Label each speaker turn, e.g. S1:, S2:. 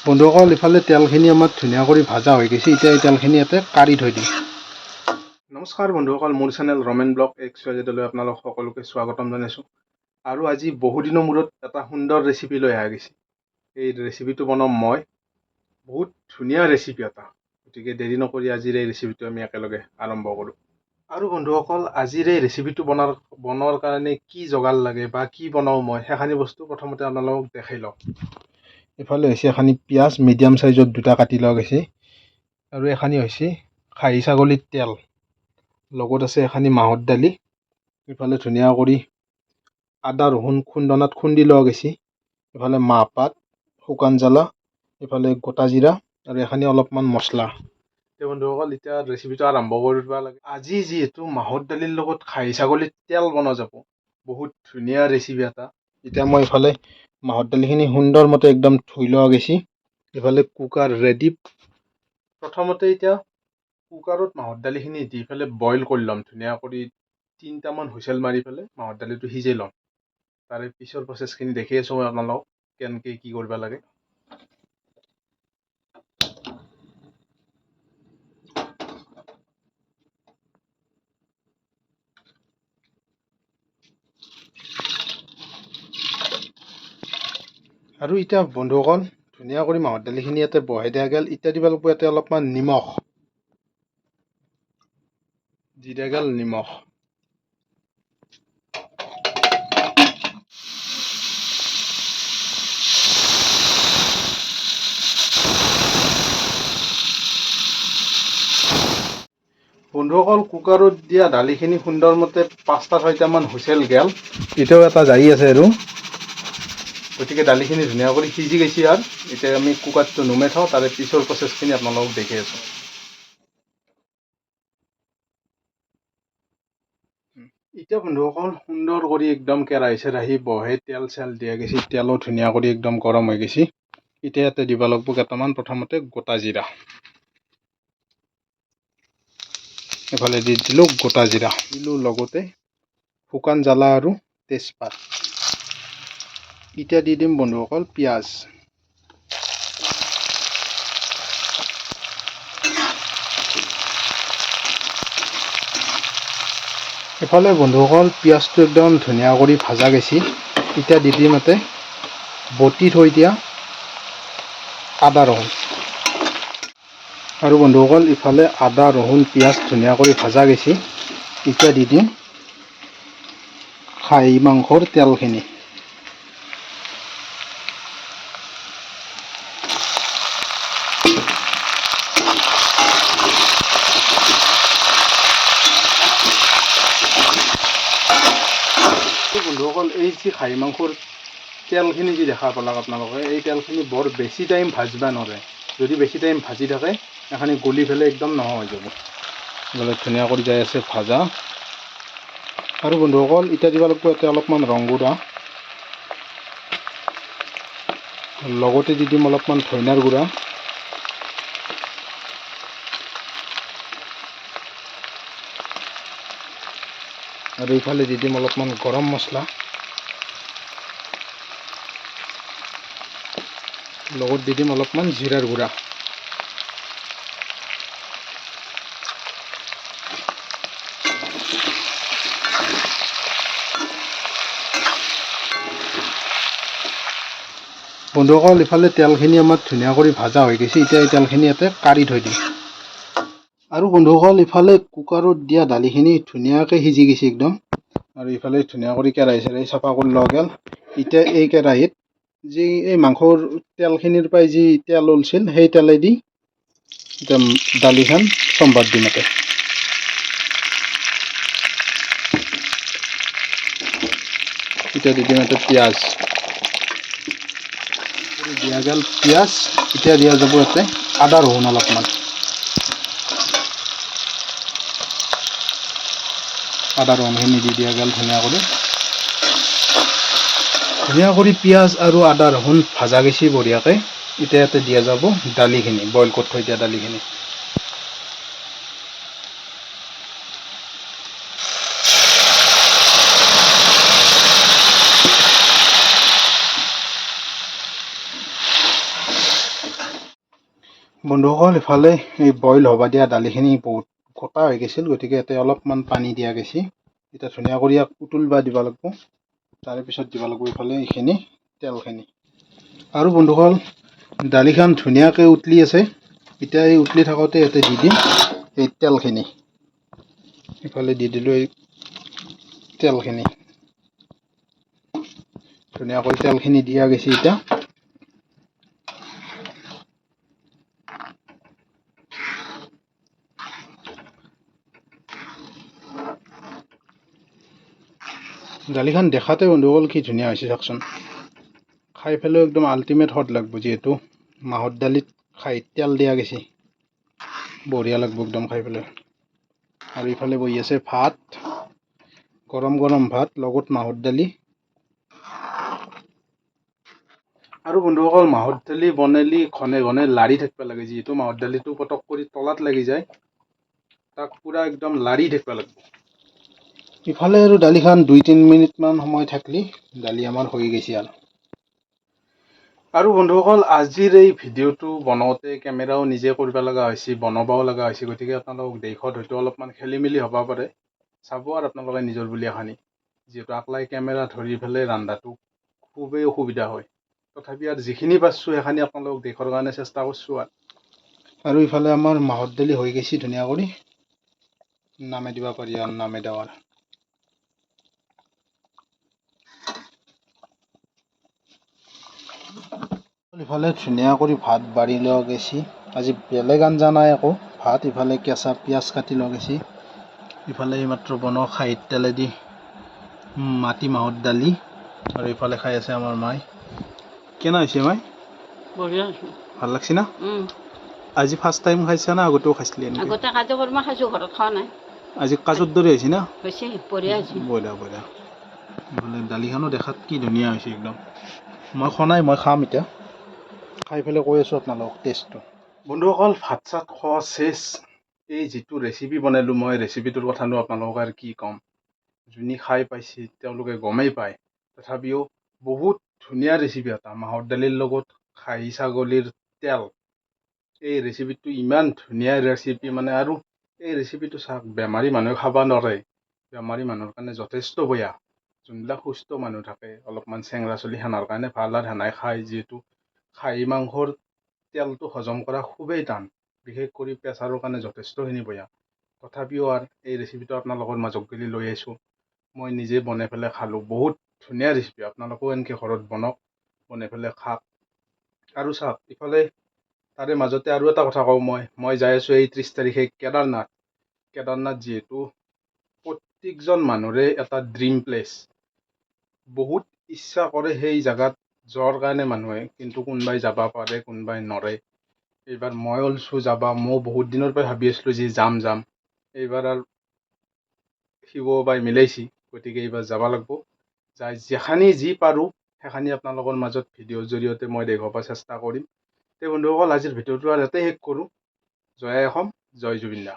S1: বন্ধুসকল ইফালে তেলখিনি আমাৰ ধুনীয়া কৰি ভাজা হৈ গৈছে। এতিয়া এই তেলখিনি ইয়াতে কাঢ়ি থৈ দিম। নমস্কাৰ বন্ধুসকল, মোৰ চেনেল ৰমেন ব্লগ XYZ-লৈ আপোনালোক সকলোকে স্বাগতম জনাইছোঁ। আৰু আজি বহুদিনৰ মূৰত এটা সুন্দৰ ৰেচিপি লৈ অহা গৈছে। এই ৰেচিপিটো বনাম মই। বহুত ধুনীয়া ৰেচিপি এটা, গতিকে দেৰি নকৰি আজিৰ এই ৰেচিপিটো আমি একেলগে আৰম্ভ কৰোঁ। আৰু বন্ধুসকল, আজিৰ এই ৰেচিপিটো বনোৱাৰ কাৰণে কি যোগাৰ লাগে বা কি বনাওঁ মই সেইখিনি বস্তু প্ৰথমতে আপোনালোকক দেখাই লওঁ। ইফালে হৈছে এখানি পিঁয়াজ মিডিয়াম সাইজত দুটা কাটি লোৱা গৈছে, আৰু এখানি হৈছে খাহী ছাগলীৰ তেল, লগত আছে এখানি মাহৰ দালি। ইফালে ধুনীয়া কৰি আদা ৰহুন খুন্দনাত খুন্দি লোৱা গৈছে। ইফালে মাহপাত, শুকান জ্বালা, ইফালে গোটা জিৰা আৰু এখানি অলপমান মছলা। বন্ধুসকল, এতিয়া ৰেচিপিটো আৰম্ভ কৰিব লাগে। আজি যিহেতু মাহৰ দালিৰ লগত খাহী ছাগলীৰ তেল বনোৱা যাব, বহুত ধুনীয়া ৰেচিপি এটা। এতিয়া মই ইফালে মাহৰ দালিখিনি সুন্দৰ মতে একদম ধুই লোৱা গৈছে। ইফালে কুকাৰ ৰেডি। প্ৰথমতে এতিয়া কুকাৰত মাহৰ দালিখিনি দি পেলাই বইল কৰি ল'ম ধুনীয়া কৰি। 3টামান হুইচেল মাৰি পেলাই মাহৰ দালিটো সিজাই ল'ম। তাৰে পিছৰ প্ৰচেছখিনি দেখি আছোঁ মই আপোনালোকক কেনেকৈ কি কৰিব লাগে। আৰু এতিয়া বন্ধুসকল, ধুনীয়া কৰি মাহৰ দালিখিনি ইয়াতে বহাই দিয়া গ'ল। এতিয়া দিব লাগিব ইয়াতে অলপমান নিমখ, দি দিয়া গ'ল নিমখ। বন্ধুসকল, কুকাৰত দিয়া দালিখিনি সুন্দৰমতে 5টা-6টামান হুইচেল গেল। এতিয়াও এটা জাৰি আছে আৰু, গতিকে দালিখিনি ধুনীয়া কৰি সিজি গৈছে। আৰু এতিয়া আমি কুকাৰটো নুমাই থওঁ, তাৰে পিছৰ প্ৰচেছখিনি আপোনালোকক দেখি আছোঁ। এতিয়া বন্ধুসকল, সুন্দৰ কৰি একদম কেৰাহী চেৰাহী বহাই তেল চেল দিয়া গৈছে। তেলো ধুনীয়া কৰি একদম গৰম হৈ গৈছে। এতিয়া ইয়াতে দিব লাগিব কেইটামান, প্ৰথমতে গোটা জিৰা। এফালে দি দিলোঁ গোটা জিৰা, দিলোঁ লগতে শুকান জ্বালা আৰু তেজপাত। এতিয়া দি দিম বন্ধুসকল পিঁয়াজ। এফালে বন্ধুসকল পিঁয়াজটো একদম ধুনীয়া কৰি ভাজা গৈছে। এতিয়া দি দিম ইয়াতে বটি থৈ দিয়া আদা ৰহুন। আৰু বন্ধুসকল, ইফালে আদা ৰহুন পিঁয়াজ ধুনীয়া কৰি ভাজা গৈছে। এতিয়া দি দিম খাহী মাংসৰ তেলখিনি। বন্ধুসকল, এই যি খাহী মাংসৰ তেলখিনি যি দেখা পালাক আপোনালোকে, এই তেলখিনি বৰ বেছি টাইম ভাজিব নোৱাৰে। যদি বেছি টাইম ভাজি থাকে, এইখিনি গলি পেলাই একদম নোহোৱা হৈ যাব। এইফালে ধুনীয়া কৰি যাই আছে ভাজা। আৰু বন্ধুসকল, এতিয়া দিব লাগিব ইয়াতে অলপমান ৰং গুড়া, লগতে দি দিম অলপমান ধনিয়াৰ গুড়া, আৰু ইফালে দি দিম অলপমান গৰম মছলা, লগত দি দিম অলপমান জিৰাৰ গুড়া। বন্ধুসকল, ইফালে তেলখিনি আমাৰ ধুনীয়া কৰি ভাজা হৈ গৈছে। এতিয়া এই তেলখিনি ইয়াতে কাঢ়ি থৈ দিম। আৰু বন্ধুসকল, ইফালে কুকাৰত দিয়া দালিখিনি ধুনীয়াকৈ সিজি গৈছে একদম। আৰু ইফালে ধুনীয়া কৰি কেৰাহী চেৰাহী চাফা কৰি লোৱা গ'ল। এতিয়া এই কেৰাহীত যি এই মাংসৰ তেলখিনিৰ পৰাই যি তেল ওলছিল, সেই তেলেদি এতিয়া দালিখন চম্ভাৰ দিম ইয়াতে। এতিয়া দি দিম ইয়াতে পিঁয়াজ, দিয়া গ'ল পিঁয়াজ। এতিয়া দিয়া যাব ইয়াতে আদা ৰহুন অলপমান, আদা ৰহুনখিনি দি দিয়া গ'ল ধুনীয়া কৰি পিঁয়াজ আৰু আদা ৰহুন ভাজা গৈছে বঢ়িয়াকৈ। এতিয়া ইয়াতে দিয়া যাব দালিখিনি, বইল কৰি থৈ দিয়া দালিখিনি। বন্ধুসকল ইফালে এই বইল হবা দিয়া দালিখিনি বহুত গোটা হৈ গৈছিল, গতিকে ইয়াতে অলপমান পানী দিয়া গৈছে। এতিয়া ধুনীয়া কৰি ইয়াক উতলিব দিব লাগিব। তাৰে পিছত দিব লাগিব ইফালে এইখিনি তেলখিনি। আৰু বন্ধুসকল দালিখন ধুনীয়াকৈ উতলি আছে। এতিয়া এই উতলি থাকোঁতে ইয়াতে দি দিম এই তেলখিনি। ইফালে দি দিলোঁ এই তেলখিনি। ধুনীয়াকৈ তেলখিনি দিয়া গৈছে এতিয়া। দালিখন দেখাতে বন্ধুসকল কি ধুনীয়া হৈছে চাওকচোন। খাই পেলাইও একদম আল্টিমেট সোৱাদ লাগিব, যিহেতু মাহৰ দালিত খাই তেল দিয়া গৈছে। বঢ়িয়া লাগিব একদম খাই পেলাই। আৰু ইফালে বহি আছে ভাত, গৰম গৰম ভাত লগত মাহৰ দালি। আৰু বন্ধুসকল মাহৰ দালি বনালি ঘনে ঘনে লাৰি থাকিব লাগে, যিহেতু মাহৰ দালিটো পটক কৰি তলাত লাগি যায়। তাক পুৰা একদম লাৰি থাকিব লাগিব। ইফালে আৰু দালিখন 2-3 মিনিটমান সময় থাকলি দালি আমাৰ হৈ গৈছে আৰু বন্ধুসকল আজিৰ এই ভিডিঅ'টো বনাওঁতে কেমেৰাও নিজে কৰিব লগা হৈছে, বনাবও লগা হৈছে। গতিকে আপোনালোক দেশত হয়তো অলপমান খেলি মেলি হ'ব পাৰে। চাব আৰু আপোনালোকে নিজৰ বুলি এখানি, যিহেতু আকলাই কেমেৰা ধৰি পেলাই ৰন্ধাটো খুবেই অসুবিধা হয়। তথাপি আৰু যিখিনি পাৰছোঁ সেইখিনি আপোনালোক দেখাৰ কাৰণে চেষ্টা কৰিছোঁ। আৰু ইফালে আমাৰ মাহৰ দালি হৈ গৈছে ধুনীয়া কৰি, নামে দিব পাৰি আৰু নামে দেৱাৰ। ইফালে ধুনীয়া কৰি ভাত বাঢ়ি লোৱা গৈছে। আজি বেলেগ আঞ্জা নাই একো, ভাত। ইফালে কেঁচা পিঁয়াজ কাটি লোৱা গৈছে। ইফালে এইমাত্ৰ বনোৱা খাহীৰ তেলেদি মাটি মাহৰ দালি। আৰু ইফালে খাই আছে আমাৰ মাই। কেনে হৈছে মাই?
S2: বঢ়িয়া হৈছে।
S1: ভাল লাগছে না? আজি ফাৰ্ষ্ট টাইম খাইছা না আগতেও খাইছিলি?
S2: আগতে কাজু কৰ্মা খাইছোঁ, ঘৰত খোৱা নাই।
S1: আজি কাজুৰ দৰে হৈছে না?
S2: হৈছে, বঢ়িয়া হৈছে।
S1: বঢ়িয়া বঢ়িয়া। ইফালে দালিখনো দেখাত কি ধুনীয়া হৈছে একদম। মই খোৱা নাই, মই খাম এতিয়া। খাই পেলাই কৈ আছোঁ আপোনালোকক টেষ্টটো। বন্ধুসকল ভাত চাত খোৱা চেছ। এই যিটো ৰেচিপি বনালোঁ মই, ৰেচিপিটোৰ কথানো আপোনালোকক আৰু কি ক'ম। যোনে খাই পাইছে তেওঁলোকে গমেই পায়। তথাপিও বহুত ধুনীয়া ৰেচিপি এটা, মাহৰ দালিৰ লগত খাহী ছাগলীৰ তেল। এই ৰেচিপিটো ইমান ধুনীয়া ৰেচিপি মানে, আৰু এই ৰেচিপিটো চাওক, বেমাৰী মানুহে খাব নোৱাৰে। বেমাৰী মানুহৰ কাৰণে যথেষ্ট বেয়া। যোনবিলাক সুস্থ মানুহ থাকে, অলপমান চেংৰা চলি সেনাৰ কাৰণে ভাল আৰু সেনাই খায়। যিহেতু খাহী মাংসৰ তেলটো হজম কৰা খুবেই টান, বিশেষ কৰি প্ৰেছাৰৰ কাৰণে যথেষ্টখিনি বেয়া। তথাপিও আৰু এই ৰেচিপিটো আপোনালোকৰ মাজত গেলি লৈ আহিছোঁ। মই নিজে বনাই পেলাই খালোঁ, বহুত ধুনীয়া ৰেচিপি। আপোনালোকেও এনেকৈ ঘৰত বনাওক, বনাই পেলাই খাওক। আৰু চাওক ইফালে তাৰে মাজতে আৰু এটা কথা কওঁ, মই যাই আছোঁ এই 30 তাৰিখে কেদাৰনাথ। কেদাৰনাথ যিহেতু প্ৰত্যেকজন মানুহৰে এটা ড্ৰিম প্লেচ। বহুত ইচ্ছা কৰে সেই জাগাত যোৱাৰ কাৰণে মানুহে, কিন্তু কোনোবাই যাব পাৰে, কোনোবাই নৰে। এইবাৰ মই ওলছোঁ যাবা, মই বহুত দিনৰ পৰা ভাবি আছিলোঁ যে যাম। এইবাৰ আৰু শিৱ বাবাই মিলাইছি, গতিকে এইবাৰ যাব লাগিব। যাই যেখানি যি পাৰোঁ সেইখানি আপোনালোকৰ মাজত ভিডিঅ'ৰ জৰিয়তে মই দেখুৱাব চেষ্টা কৰিম। তে বন্ধুসকল আজিৰ ভিডিঅ'টো আৰু ইয়াতে শেষ কৰোঁ। জয় অসম, জয় জুবিন দা।